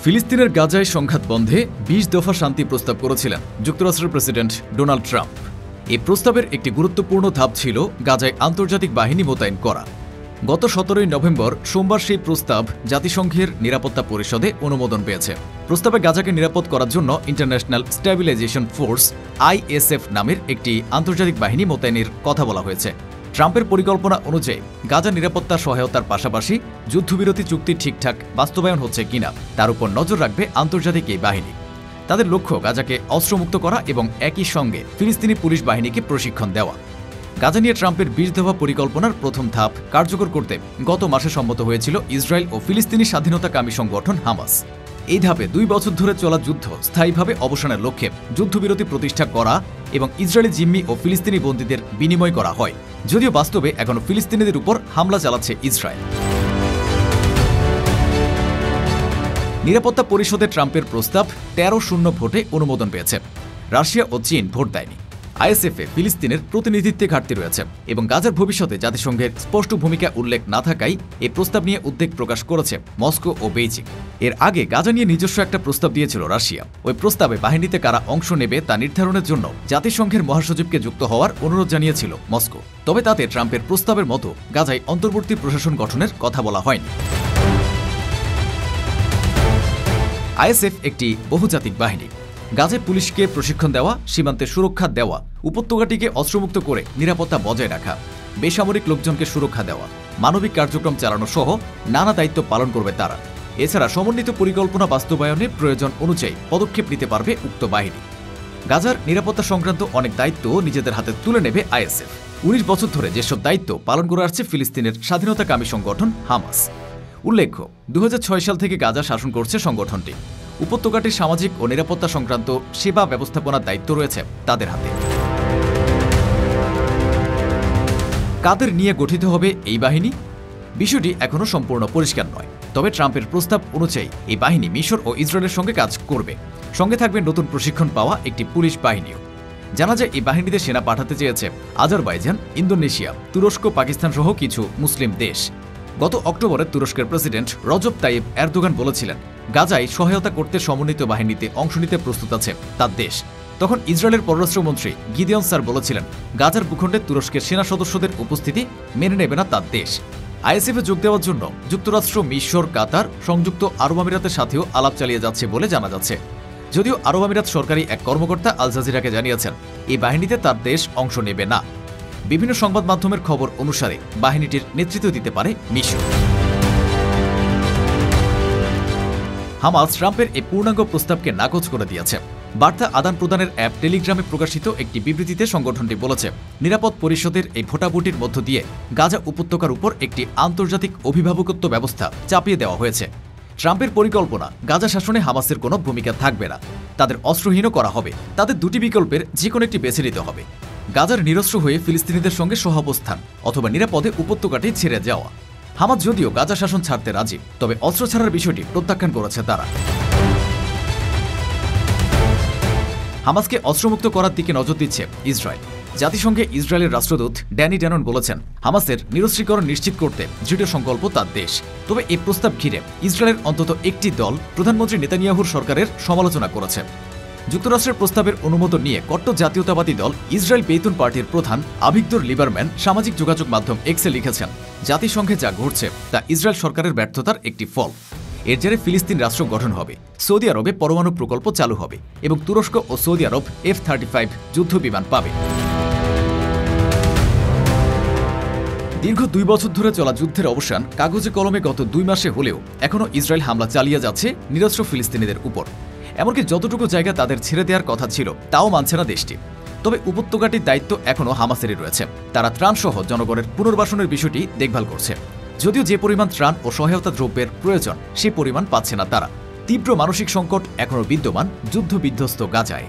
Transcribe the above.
ফিলিস্তিনের গাজায় সংঘাত বন্ধে ২০ দফা শান্তি প্রস্তাব করেছিলেন যুক্তরাষ্ট্রের প্রেসিডেন্ট ডোনাল্ড ট্রাম্প। এই প্রস্তাবের একটি গুরুত্বপূর্ণ ধাপ ছিল গাজায় আন্তর্জাতিক বাহিনী মোতায়েন করা। গত ১৭ নভেম্বর সোমবার সেই প্রস্তাব জাতিসংঘের নিরাপত্তা পরিষদে অনুমোদন পেয়েছে। প্রস্তাবে গাজাকে নিরাপদ করার জন্য ইন্টারন্যাশনাল স্ট্যাবিলাইজেশন ফোর্স ISF নামের একটি আন্তর্জাতিক বাহিনী মোতায়েনের কথা বলা হয়েছে। ট্রাম্পের পরিকল্পনা অনুযায়ী গাজা নিরাপত্তা সহায়তার পাশাপাশি যুদ্ধবিরতি চুক্তি ঠিকঠাক বাস্তবায়ন হচ্ছে কিনা তার উপর নজর রাখবে আন্তর্জাতিক এই বাহিনী। তাদের লক্ষ্য গাজাকে অস্ত্রমুক্ত করা এবং একই সঙ্গে ফিলিস্তিনি পুলিশ বাহিনীকে প্রশিক্ষণ দেওয়া। গাজা নিয়ে ট্রাম্পের ২০ দফা পরিকল্পনার প্রথম ধাপ কার্যকর করতে গত মাসে সম্মত হয়েছিল ইসরায়েল ও ফিলিস্তিনি স্বাধীনতাকামী সংগঠন হামাস। এই ধাপে ২ বছর ধরে চলা যুদ্ধ স্থায়ীভাবে অবসানের লক্ষ্যে যুদ্ধবিরতি প্রতিষ্ঠা করা এবং ইসরায়েলি জিম্মি ও ফিলিস্তিনি বন্দীদের বিনিময় করা হয়, যদিও বাস্তবে এখনও ফিলিস্তিনিদের উপর হামলা চালাচ্ছে ইসরায়েল। নিরাপত্তা পরিষদে ট্রাম্পের প্রস্তাব ১৩-০ ভোটে অনুমোদন পেয়েছে। রাশিয়া ও চীন ভোট দেয়নি। ISF-এ ফিলিস্তিনের প্রতিনিধিত্বে ঘাটতি রয়েছে এবং গাজার ভবিষ্যতে জাতিসংঘের স্পষ্ট ভূমিকা উল্লেখ না থাকায় এই প্রস্তাব নিয়ে উদ্বেগ প্রকাশ করেছে মস্কো ও বেইজিং। এর আগে গাজা নিয়ে নিজস্ব একটা প্রস্তাব দিয়েছিল রাশিয়া। ওই প্রস্তাবে বাহিনীতে কারা অংশ নেবে তা নির্ধারণের জন্য জাতিসংঘের মহাসচিবকে যুক্ত হওয়ার অনুরোধ জানিয়েছিল মস্কো। তবে তাতে ট্রাম্পের প্রস্তাবের মতো গাজায় অন্তর্বর্তী প্রশাসন গঠনের কথা বলা হয়নি। ISF একটি বহুজাতিক বাহিনী। গাজায় পুলিশকে প্রশিক্ষণ দেওয়া, সীমান্তে সুরক্ষা দেওয়া, উপত্যকাটিকে অস্ত্রমুক্ত করে নিরাপত্তা বজায় রাখা, বেসামরিক লোকজনকে সুরক্ষা দেওয়া, মানবিক কার্যক্রম চালানো সহ নানা দায়িত্ব পালন করবে তারা। এছাড়া সমন্বিত পরিকল্পনা বাস্তবায়নে প্রয়োজন অনুযায়ী পদক্ষেপ নিতে পারবে উক্ত বাহিনী। গাজার নিরাপত্তা সংক্রান্ত অনেক দায়িত্ব নিজেদের হাতে তুলে নেবে ISF। ১৯ বছর ধরে যেসব দায়িত্ব পালন করে আসছে ফিলিস্তিনের স্বাধীনতাকামী সংগঠন হামাস। উল্লেখ্য, ২০০৬ সাল থেকে গাজা শাসন করছে সংগঠনটি। উপত্যকাটির সামাজিক ও নিরাপত্তা সংক্রান্ত সেবা ব্যবস্থাপনার দায়িত্ব রয়েছে তাদের হাতে। কাদের নিয়ে গঠিত হবে এই বাহিনী? বিষয়টি এখনও সম্পূর্ণ পরিষ্কার নয়। তবে ট্রাম্পের প্রস্তাব অনুযায়ী এই বাহিনী মিশর ও ইসরায়েলের সঙ্গে কাজ করবে। সঙ্গে থাকবে নতুন প্রশিক্ষণ পাওয়া একটি পুলিশ বাহিনীও। জানা যায় এই বাহিনীতে সেনা পাঠাতে চেয়েছে আজারবাইজান, ইন্দোনেশিয়া, তুরস্ক, পাকিস্তান সহ কিছু মুসলিম দেশ। গত অক্টোবরে তুরস্কের প্রেসিডেন্ট রজব তাইয়েব এরদোগান বলেছিলেন গাজায় সহায়তা করতে সমন্বিত বাহিনীতে অংশ নিতে প্রস্তুত আছে তার দেশ। তখন ইসরায়েলের পররাষ্ট্রমন্ত্রী গিদিয়ন স্যার বলেছিলেন গাজার ভূখণ্ডে তুরস্কের সেনা সদস্যদের উপস্থিতি মেনে নেবে না তার দেশ। ISF-এ যোগ দেওয়ার জন্য যুক্তরাষ্ট্র, মিশর, কাতার, সংযুক্ত আরব আমিরাতের সাথেও আলাপ চালিয়ে যাচ্ছে বলে জানা যাচ্ছে। যদিও আরব আমিরাত সরকারি এক কর্মকর্তা আল জাজিরাকে জানিয়েছেন এই বাহিনীতে তার দেশ অংশ নেবে না। বিভিন্ন সংবাদ মাধ্যমের খবর অনুসারে বাহিনীটির নেতৃত্ব দিতে পারে মিশর। হামাস ট্রাম্পের এই পূর্ণাঙ্গ প্রস্তাবকে নাকচ করে দিয়েছে। বার্তা আদান প্রদানের অ্যাপ টেলিগ্রামে প্রকাশিত একটি বিবৃতিতে সংগঠনটি বলেছে নিরাপদ পরিষদের এই ভোটাভুটির মধ্য দিয়ে গাজা উপত্যকার উপর একটি আন্তর্জাতিক অভিভাবকত্ব ব্যবস্থা চাপিয়ে দেওয়া হয়েছে। ট্রাম্পের পরিকল্পনা গাজা শাসনে হামাসের কোনো ভূমিকা থাকবে না, তাদের অস্ত্রহীন করা হবে। তাদের দুটি বিকল্পের যে কোনো একটি বেছে নিতে হবে: গাজার নিরস্ত্র হয়ে ফিলিস্তিনিদের সঙ্গে সহাবস্থান অথবা নিরাপদে উপত্যকাটি ছেড়ে যাওয়া। হামাস যদিও গাজা শাসন ছাড়তে রাজি, তবে অস্ত্র ছাড়ার বিষয়টি প্রত্যাখ্যান করেছে তারা। হামাসকে অস্ত্রমুক্ত করার দিকে নজর দিচ্ছে ইসরায়েল। জাতিসংঘে ইসরায়েলের রাষ্ট্রদূত ড্যানি ড্যানন বলেছেন হামাসের নিরস্ত্রীকরণ নিশ্চিত করতে দৃঢ় সংকল্প তার দেশ। তবে এই প্রস্তাব ঘিরে ইসরায়েলের অন্তত একটি দল প্রধানমন্ত্রী নেতানিয়াহুর সরকারের সমালোচনা করেছে। যুক্তরাষ্ট্রের প্রস্তাবের অনুমোদন নিয়ে কট্টর জাতীয়তাবাদী দল ইসরায়েল বেইতুন পার্টির প্রধান আভিগদর লিবারম্যান সামাজিক যোগাযোগ মাধ্যম এক্সে লিখেছেন জাতিসংঘে যা ঘটছে তা ইসরায়েল সরকারের ব্যর্থতার একটি ফল। এর জেরে ফিলিস্তিন রাষ্ট্র গঠন হবে, সৌদি আরবে পরমাণু প্রকল্প চালু হবে এবং তুরস্ক ও সৌদি আরব F-35 যুদ্ধ বিমান পাবে। দীর্ঘ ২ বছর ধরে চলা যুদ্ধের অবসান কাগজে কলমে গত ২ মাসে হলেও এখনও ইসরায়েল হামলা চালিয়ে যাচ্ছে নিরস্ত্র ফিলিস্তিনিদের উপর। এমনকি যতটুকু জায়গা তাদের ছেড়ে দেওয়ার কথা ছিল তাও মানছে না দেশটি। তবে উপত্যকাটির দায়িত্ব এখনও হামাসেরই রয়েছে। তারা ত্রাণসহ জনগণের পুনর্বাসনের বিষয়টি দেখভাল করছে। যদিও যে পরিমাণ ত্রাণ ও সহায়তা দ্রব্যের প্রয়োজন সে পরিমাণ পাচ্ছে না তারা। তীব্র মানসিক সংকট এখনও বিদ্যমান যুদ্ধবিধ্বস্ত গাজায়।